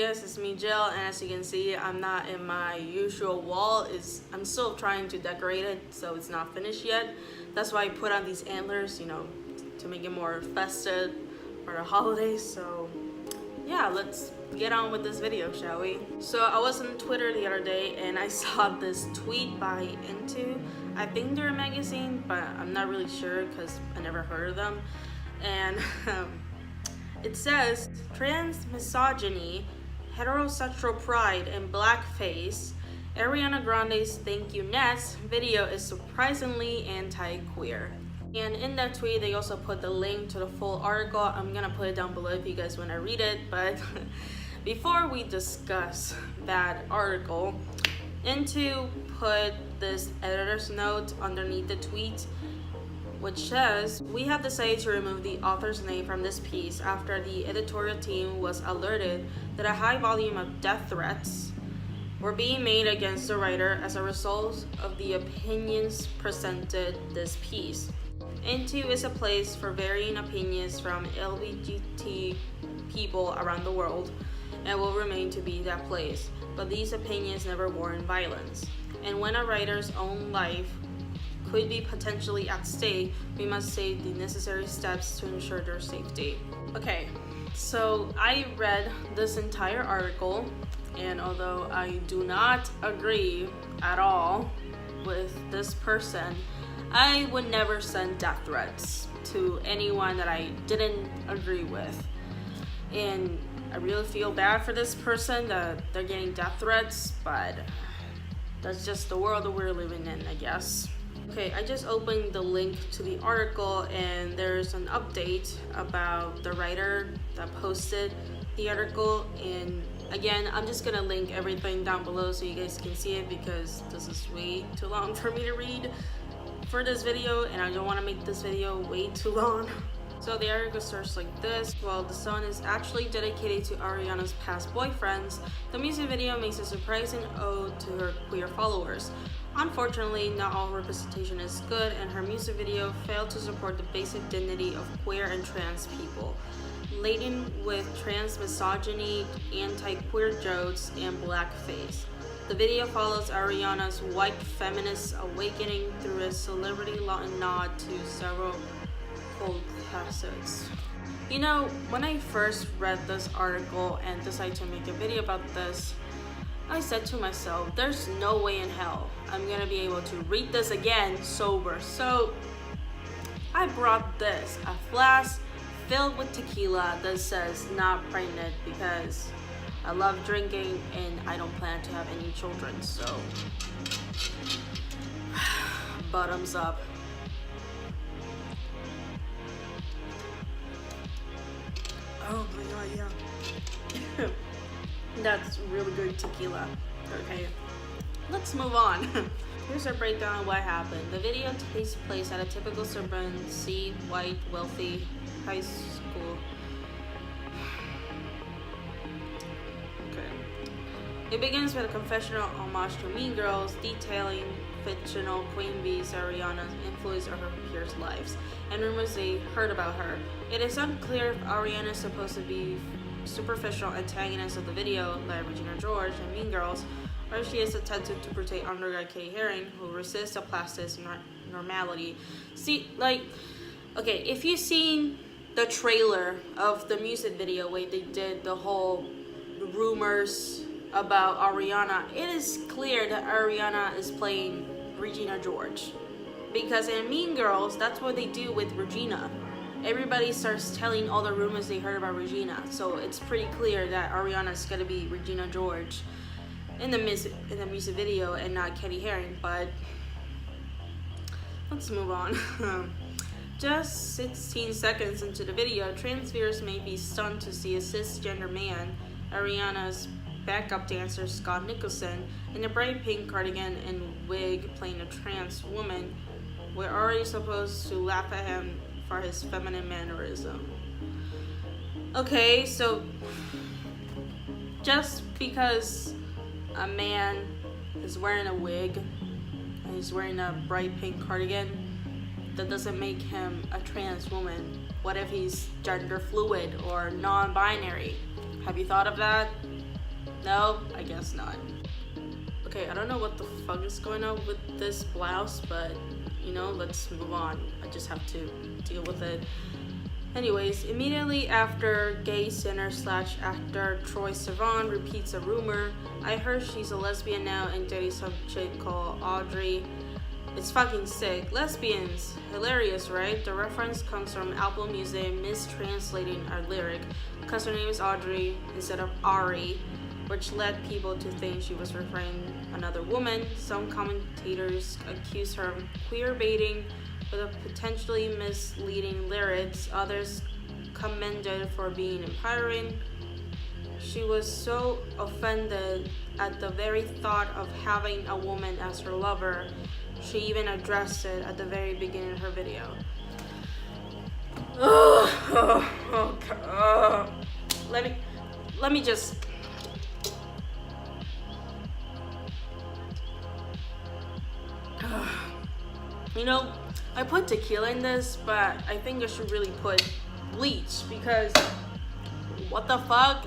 guys, it's me Jill, and as you can see, I'm not in my usual wall. I'm still trying to decorate it, so it's not finished yet. That's why I put on these antlers, to make it more festive for the holidays. So yeah, let's get on with this video, shall we? So I was on Twitter the other day and I saw this tweet by Into. I think they're a magazine, but I'm not really sure because I never heard of them. And it says, trans misogyny, heterosexual pride, and blackface, Ariana Grande's Thank You Next video is surprisingly anti-queer. And in that tweet, they also put the link to the full article. I'm gonna put it down below if you guys wanna read it. But before we discuss that article, Into put this editor's note underneath the tweet, which says, we have decided to remove the author's name from this piece after the editorial team was alerted that a high volume of death threats were being made against the writer as a result of the opinions presented this piece. Into is a place for varying opinions from LGBT people around the world and will remain to be that place, but these opinions never warrant violence. And when a writer's own life could be potentially at stake, we must take the necessary steps to ensure their safety. Okay, so I read this entire article, and although I do not agree at all with this person, I would never send death threats to anyone that I didn't agree with. And I really feel bad for this person that they're getting death threats, but that's just the world that we're living in, I guess. Okay, I just opened the link to the article and there's an update about the writer that posted the article. And again, I'm just gonna link everything down below so you guys can see it because this is way too long for me to read for this video, and I don't want to make this video way too long. So the article starts like this. While the song is actually dedicated to Ariana's past boyfriends, the music video makes a surprising ode to her queer followers. Unfortunately, not all representation is good, and her music video failed to support the basic dignity of queer and trans people, laden with trans misogyny, anti-queer jokes, and blackface. The video follows Ariana's white feminist awakening through a celebrity nod to several cult classics. When I first read this article and decided to make a video about this, I said to myself, there's no way in hell I'm gonna be able to read this again sober. So I brought this, a flask filled with tequila that says not pregnant because I love drinking and I don't plan to have any children, so bottoms up. Oh my god, yeah. That's really good tequila. Okay, let's move on. Here's a breakdown of what happened. The video takes place at a typical suburban, white, wealthy high school. It begins with a confessional homage to Mean Girls, detailing fictional Queen Bee's Ariana's influence on her peers' lives, and rumors they heard about her. It is unclear if Ariana is supposed to be superficial antagonist of the video, like Regina George and Mean Girls, or if she is attempted to portray undergrad Kay Herring, who resists a plastic normality. If you've seen the trailer of the music video where they did the whole rumors about Ariana, it is clear that Ariana is playing Regina George. Because in Mean Girls, that's what they do with Regina. Everybody starts telling all the rumors they heard about Regina. So it's pretty clear that Ariana is gonna be Regina George in the music video and not Katy Herring. But let's move on. Just 16 seconds into the video, trans viewers may be stunned to see a cisgender man, Ariana's backup dancer Scott Nicholson, in a bright pink cardigan and wig playing a trans woman. We're already supposed to laugh at him for his feminine mannerism. Okay, so just because a man is wearing a wig and he's wearing a bright pink cardigan, that doesn't make him a trans woman. What if he's gender fluid or non-binary? Have you thought of that? No, I guess not. Okay, I don't know what the fuck is going on with this blouse, but let's move on. I just have to deal with it. Anyways, immediately after gay singer slash actor Troye Sivan repeats a rumor, I heard she's a lesbian now and dating some chick called Audrey. It's fucking sick. Lesbians. Hilarious, right? The reference comes from Apple Music mistranslating our lyric because her name is Audrey instead of Ari, which led people to think she was referring another woman. Some commentators accuse her of queer baiting with a potentially misleading lyrics. Others commended for being empowering. She was so offended at the very thought of having a woman as her lover, she even addressed it at the very beginning of her video. Let me just. I put tequila in this, but I think I should really put bleach because what the fuck?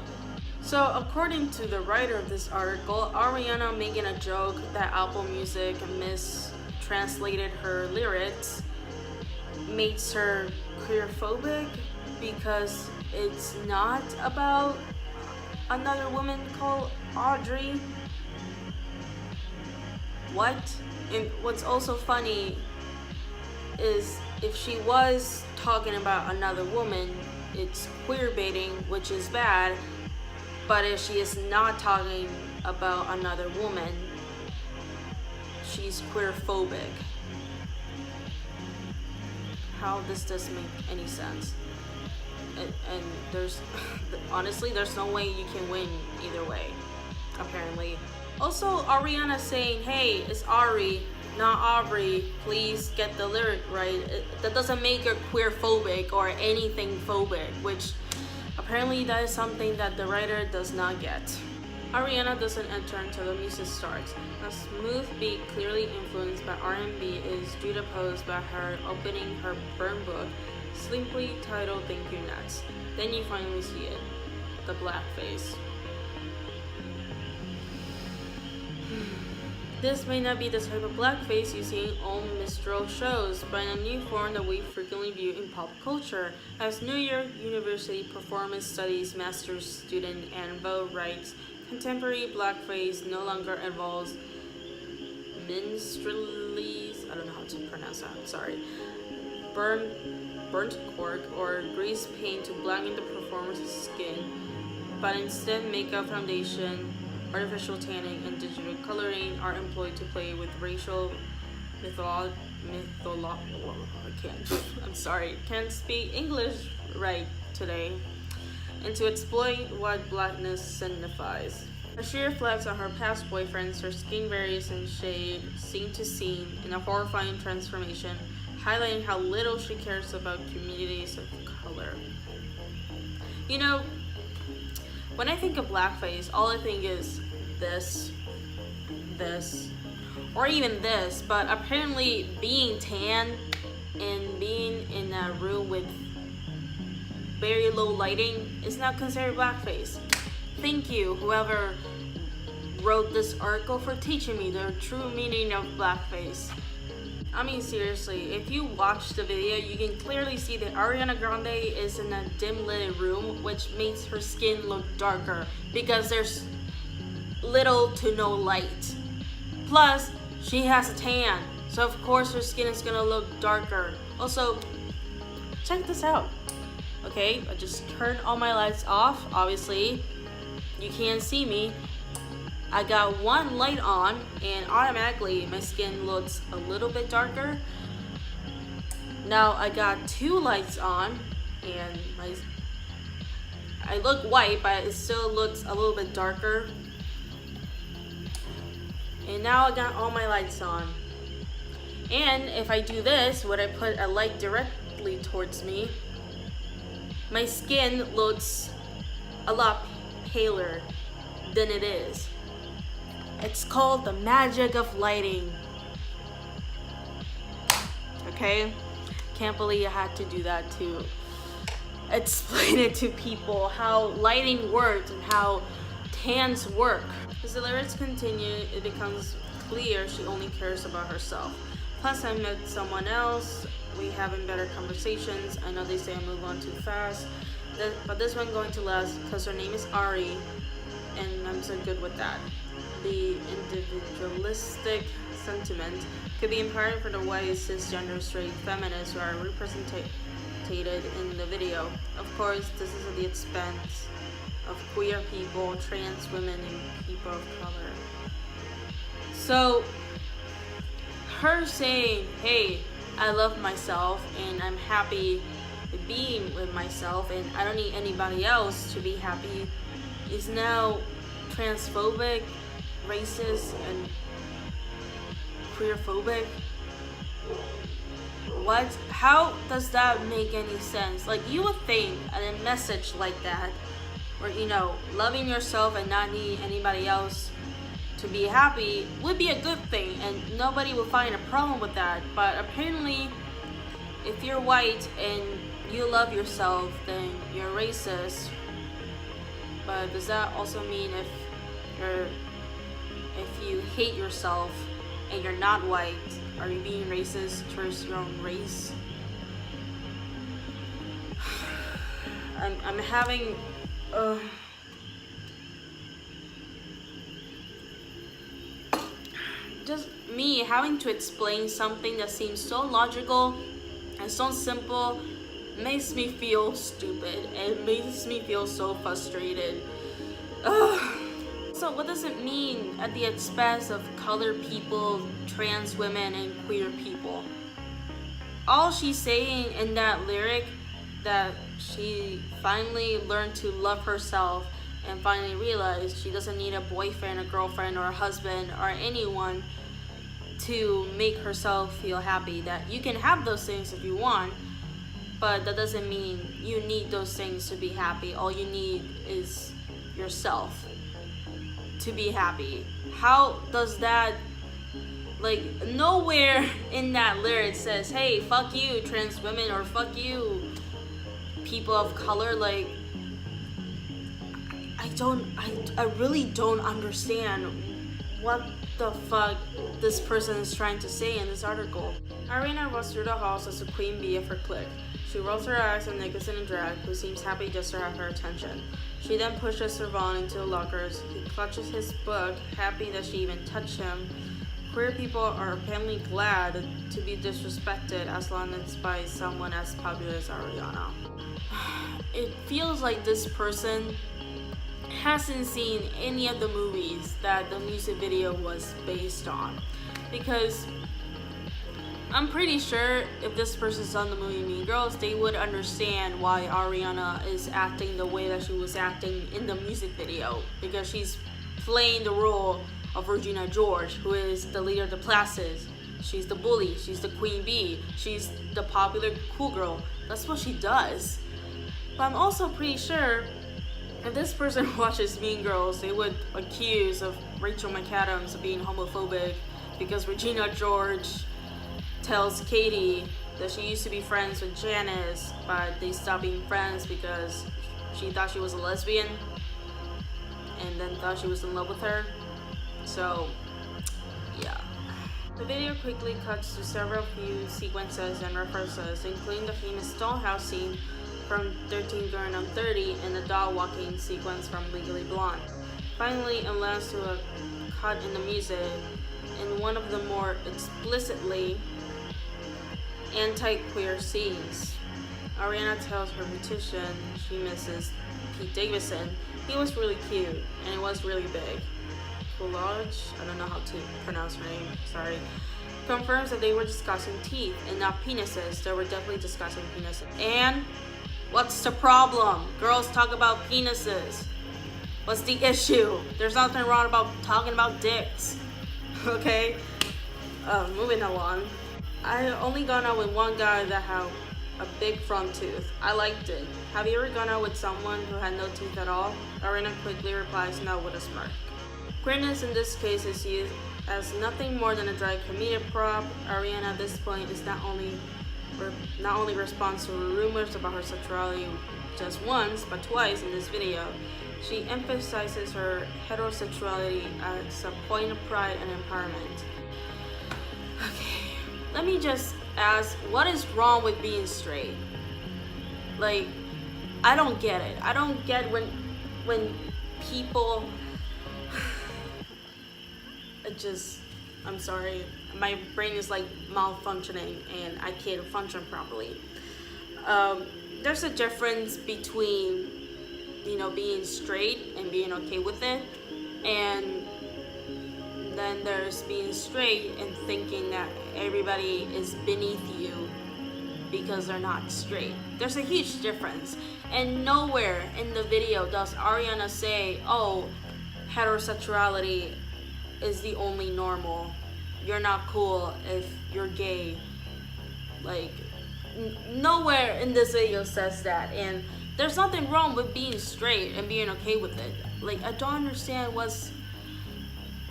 So according to the writer of this article, Ariana making a joke that Apple Music mistranslated her lyrics makes her queerphobic because it's not about another woman called Audrey. What? And what's also funny is if she was talking about another woman, it's queer baiting, which is bad. But if she is not talking about another woman, she's queerphobic. How does this make any sense? And there's honestly, there's no way you can win either way, apparently. Also, Ariana saying, hey, it's Ari, not Aubrey, please get the lyric right. That doesn't make her queerphobic or anything phobic, which apparently that is something that the writer does not get. Ariana doesn't enter until the music starts. A smooth beat clearly influenced by R&B is juxtaposed by her opening her burn book, simply titled Thank You Next. Then you finally see it, the blackface. This may not be the type of blackface you see in old minstrel shows, but in a new form that we frequently view in pop culture. As New York University Performance Studies master's student Anne Vo writes, contemporary blackface no longer involves minstrelies, I don't know how to pronounce that, sorry, burnt cork or grease paint to blacken the performer's skin, but instead makeup, foundation, artificial tanning, and digital coloring are employed to play with racial can't speak English right today, and to exploit what blackness signifies. As she reflects on her past boyfriends, her skin varies in shade, scene to scene, in a horrifying transformation, highlighting how little she cares about communities of color. When I think of blackface, all I think is this, or even this, but apparently being tan and being in a room with very low lighting is not considered blackface. Thank you, whoever wrote this article, for teaching me the true meaning of blackface. I mean, seriously, if you watch the video, you can clearly see that Ariana Grande is in a dim lit room, which makes her skin look darker because there's little to no light. Plus, she has a tan, so of course her skin is gonna look darker. Also, check this out. Okay, I just turned all my lights off. Obviously, you can't see me. I got one light on and automatically my skin looks a little bit darker. Now I got two lights on and I look white, but it still looks a little bit darker. And now I got all my lights on. And if I do this, when I put a light directly towards me, my skin looks a lot paler than it is. It's called the magic of lighting. Okay? Can't believe I had to do that to explain it to people how lighting works and how hands work. As the lyrics continue, it becomes clear she only cares about herself. Plus, I met someone else. We having better conversations. I know they say I move on too fast, but this one going to last because her name is Ari, and I'm so good with that. The individualistic sentiment could be empowering for the white cisgender straight feminists who are represented in the video. Of course, this is at the expense of queer people, trans women, and people of color. So, her saying, hey, I love myself and I'm happy being with myself and I don't need anybody else to be happy, is now transphobic, racist, and queerphobic. What? How does that make any sense? Like, you would think a message like that, or loving yourself and not needing anybody else to be happy would be a good thing and nobody would find a problem with that. But apparently, if you're white and you love yourself, then you're racist. But does that also mean if you hate yourself and you're not white, are you being racist towards your own race? I'm having just me having to explain something that seems so logical and so simple makes me feel stupid and it makes me feel so frustrated. So what does it mean at the expense of colored people, trans women, and queer people? All she's saying in that lyric, that she finally learned to love herself and finally realized she doesn't need a boyfriend, a girlfriend, or a husband, or anyone to make herself feel happy. That you can have those things if you want, but that doesn't mean you need those things to be happy. All you need is yourself to be happy. How does that, nowhere in that lyric says, hey, fuck you trans women, or fuck you people of color. I really don't understand what the fuck this person is trying to say in this article. Ariana runs through the halls as a queen bee of her clique. She rolls her eyes at Nicholson and Drag, who seems happy just to have her attention. She then pushes Servan into the lockers. He clutches his book, happy that she even touched him. Queer people are apparently glad to be disrespected as long as it's by someone as popular as Ariana. It feels like this person hasn't seen any of the movies that the music video was based on, because I'm pretty sure if this person saw the movie Mean Girls, they would understand why Ariana is acting the way that she was acting in the music video, because she's playing the role of Regina George, who is the leader of the classes. She's the bully, she's the queen bee, she's the popular cool girl. That's what she does. But I'm also pretty sure if this person watches Mean Girls, they would accuse of Rachel McAdams of being homophobic because Regina George tells Katie that she used to be friends with Janice, but they stopped being friends because she thought she was a lesbian and then thought she was in love with her. So, yeah. The video quickly cuts to several few sequences and references, including the famous dollhouse scene from 13 Going on 30 and the doll walking sequence from Legally Blonde. Finally, it lands to a cut in the music in one of the more explicitly anti-queer scenes. Ariana tells her beautician she misses Pete Davidson. He was really cute and it was really big. Coolidge, I don't know how to pronounce her name, sorry, confirms that they were discussing teeth and not penises. They were definitely discussing penises. And what's the problem? Girls talk about penises. What's the issue? There's nothing wrong about talking about dicks. Okay? Moving along. I only gone out with one guy that had a big front tooth. I liked it. Have you ever gone out with someone who had no teeth at all? Ariana quickly replies no with a smirk. Queerness in this case is used as nothing more than a dry comedic prop. Ariana at this point is not only not only responds to rumors about her sexuality just once, but twice in this video. She emphasizes her heterosexuality as a point of pride and empowerment. Okay, let me just ask, what is wrong with being straight? Like, I don't get it. I don't get when people I'm sorry, my brain is like malfunctioning and I can't function properly. There's a difference between, being straight and being okay with it, and then there's being straight and thinking that everybody is beneath you because they're not straight. There's a huge difference, and nowhere in the video does Ariana say, oh, heterosexuality is the only normal. You're not cool if you're gay. Like, nowhere in this video says that, and there's nothing wrong with being straight and being okay with it. Like, I don't understand what's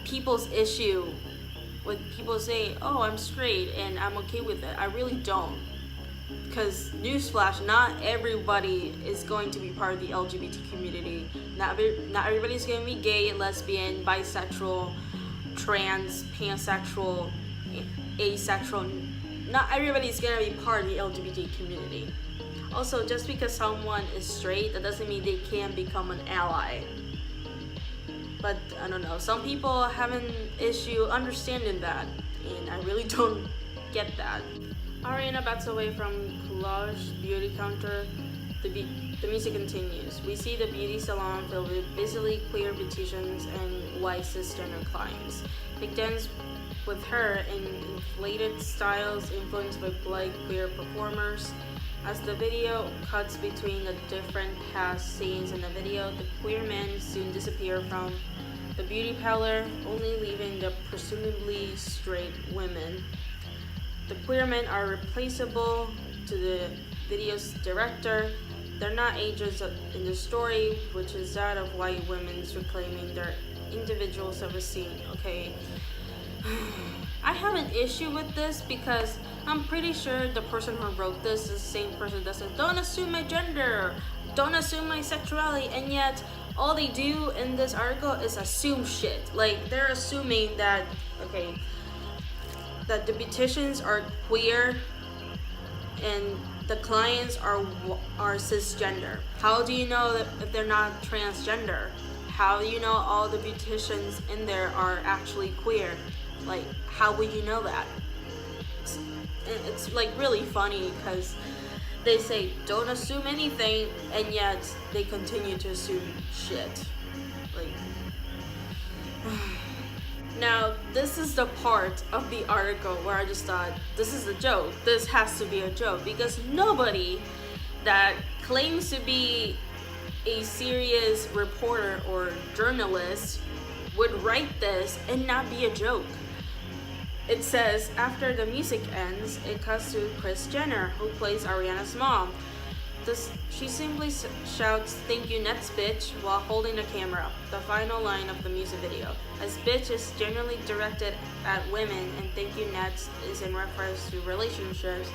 people's issue with people saying, oh, I'm straight and I'm okay with it. I really don't. Because, newsflash, not everybody is going to be part of the LGBT community. Not everybody's going to be gay, lesbian, bisexual, trans, pansexual, asexual. Not everybody's going to be part of the LGBT community. Also, just because someone is straight, that doesn't mean they can become an ally. But, I don't know, some people have an issue understanding that, and I really don't get that. Ariana backs away from collage beauty counter. The music continues. We see the beauty salon filled with visibly queer beauticians and white cisgender clients. They dance with her in inflated styles influenced by black queer performers. As the video cuts between the different past scenes in the video, the queer men soon disappear from the beauty parlor, only leaving the presumably straight women. The queer men are replaceable to the video's director. They're not agents in the story, which is that of white women reclaiming their individual self-esteem. Okay, I have an issue with this because I'm pretty sure the person who wrote this is the same person that says, don't assume my gender, don't assume my sexuality, and yet all they do in this article is assume shit. Like, they're assuming that, okay, that the beauticians are queer and the clients are cisgender. How do you know that if they're not transgender? How do you know all the beauticians in there are actually queer? Like, how would you know that? It's like really funny because they say don't assume anything, and yet they continue to assume shit. Like, now this is the part of the article where I just thought, this is a joke. This has to be a joke, because nobody that claims to be a serious reporter or journalist would write this and not be a joke. It says, after the music ends, it cuts to Kris Jenner, who plays Ariana's mom. She simply shouts, "Thank you, Nets, bitch," while holding the camera, the final line of the music video. As bitch is generally directed at women and thank you, Nets is in reference to relationships,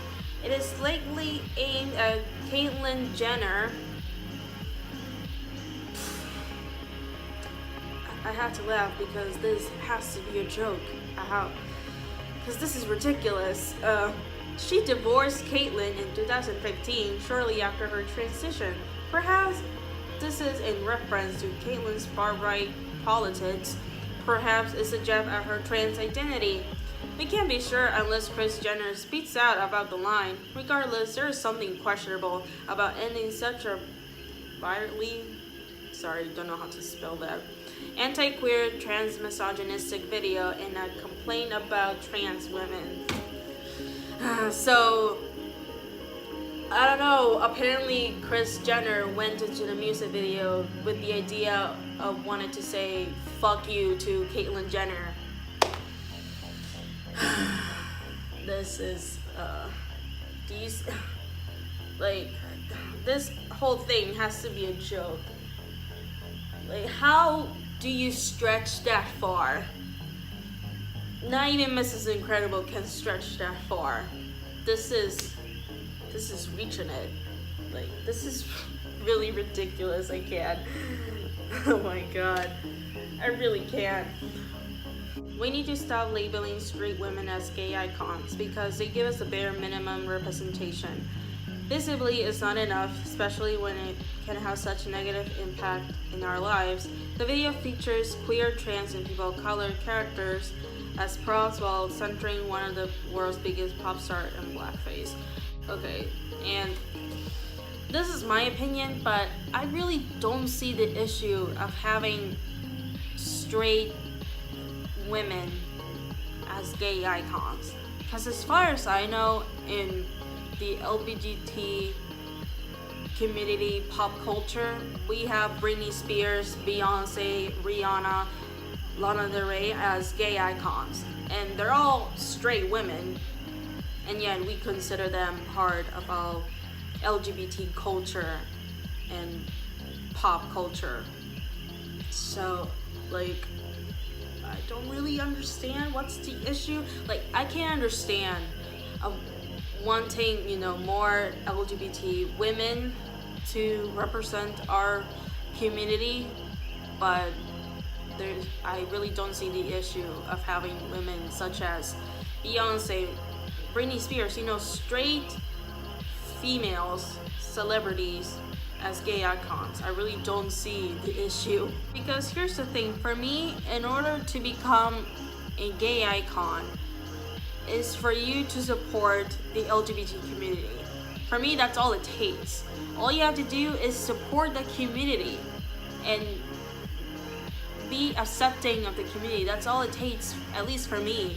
it is slightly aimed at Caitlyn Jenner. I had to laugh because this has to be a joke. Because this is ridiculous. She divorced Caitlyn in 2015, shortly after her transition. Perhaps this is in reference to Caitlyn's far-right politics. Perhaps it's a jab at her trans identity. We can't be sure unless Kris Jenner speaks out about the line. Regardless, there is something questionable about ending such a don't know how to spell that, anti-queer, trans-misogynistic video in a complaint about trans women. So, I don't know, apparently Kris Jenner went into the music video with the idea of wanting to say fuck you to Caitlyn Jenner. This is, this whole thing has to be a joke. Like, how do you stretch that far? Not even Mrs. Incredible can stretch that far. This is this is reaching it. Like, this is really ridiculous. I can't. Oh my god. I really can't. We need to stop labeling straight women as gay icons because they give us a bare minimum representation. Visibly is not enough, especially when it can have such a negative impact in our lives. The video features queer, trans, and people of color characters as props while centering one of the world's biggest pop star in blackface. Okay, and this is my opinion, but I really don't see the issue of having straight women as gay icons. Because as far as I know, in the LGBT community pop culture, we have Britney Spears, Beyonce, Rihanna, Lana Del Rey as gay icons. And they're all straight women, and yet we consider them part of our LGBT culture and pop culture. So, like, I don't really understand what's the issue. Like, I can't understand wanting, more LGBT women to represent our community, but I really don't see the issue of having women such as Beyonce, Britney Spears, straight females, celebrities as gay icons. I really don't see the issue. Because here's the thing, for me, in order to become a gay icon, is for you to support the LGBT community. For me, that's all it takes. All you have to do is support the community and be accepting of the community. That's all it takes, at least for me,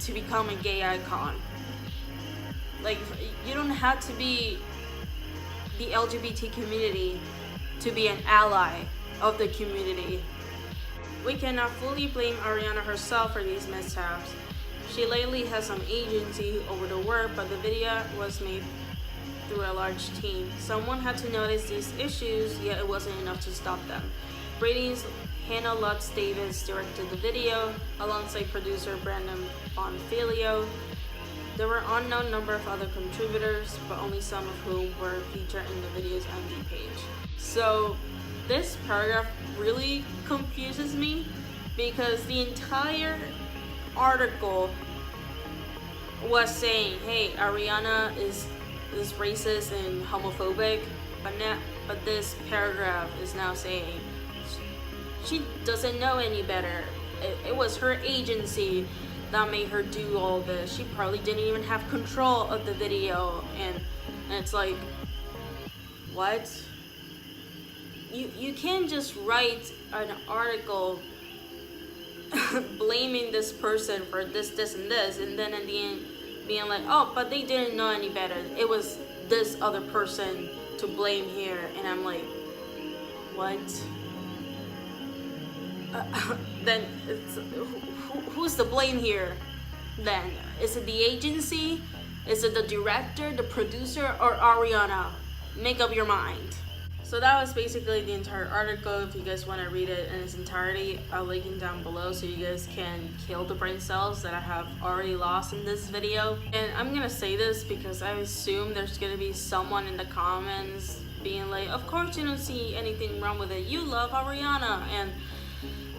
to become a gay icon. Like, you don't have to be the LGBT community to be an ally of the community. We cannot fully blame Ariana herself for these mishaps. She lately has some agency over the work, but the video was made through a large team. Someone had to notice these issues, yet it wasn't enough to stop them. Brady's Hannah Lutz Davis directed the video alongside producer Brandon Bonfilio. There were an unknown number of other contributors, but only some of whom were featured in the video's MD page. So this paragraph really confuses me because the entire article was saying, hey, Ariana is racist and homophobic, but this paragraph is now saying she doesn't know any better. It was her agency that made her do all this. She probably didn't even have control of the video, and it's like, what? You can't just write an article blaming this person for this, and this, and then in the end being like, oh, but they didn't know any better. It was this other person to blame here, and I'm like, what? Then it's, who's to blame here? Then is it the agency? Is it the director, the producer, or Ariana? Make up your mind. So that was basically the entire article. If you guys want to read it in its entirety, I'll link it down below so you guys can kill the brain cells that I have already lost in this video. And I'm gonna say this because I assume there's gonna be someone in the comments being like, of course you don't see anything wrong with it, you love Ariana. And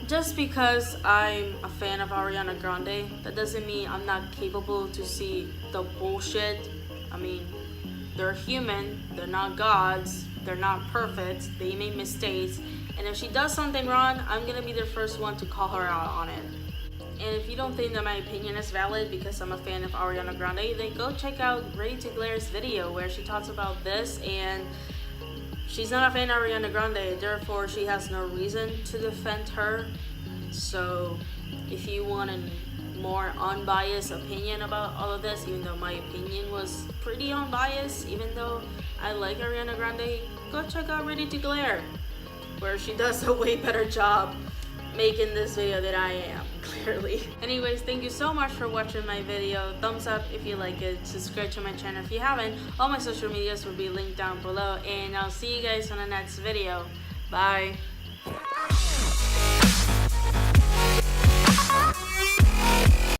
just because I'm a fan of Ariana Grande, that doesn't mean I'm not capable to see the bullshit. I mean, they're human, they're not gods, they're not perfect, they make mistakes, and if she does something wrong, I'm gonna be the first one to call her out on it. And if you don't think that my opinion is valid because I'm a fan of Ariana Grande, then go check out Ready to Glare's video where she talks about this, and she's not a fan of Ariana Grande, therefore she has no reason to defend her. So if you want a more unbiased opinion about all of this, even though my opinion was pretty unbiased, even though I like Ariana Grande, go check out Ready to Glare, where she does a way better job making this video than I am, clearly. Anyways, thank you so much for watching my video. Thumbs up if you like it, subscribe to my channel if you haven't. All my social medias will be linked down below, and I'll see you guys on the next video. Bye.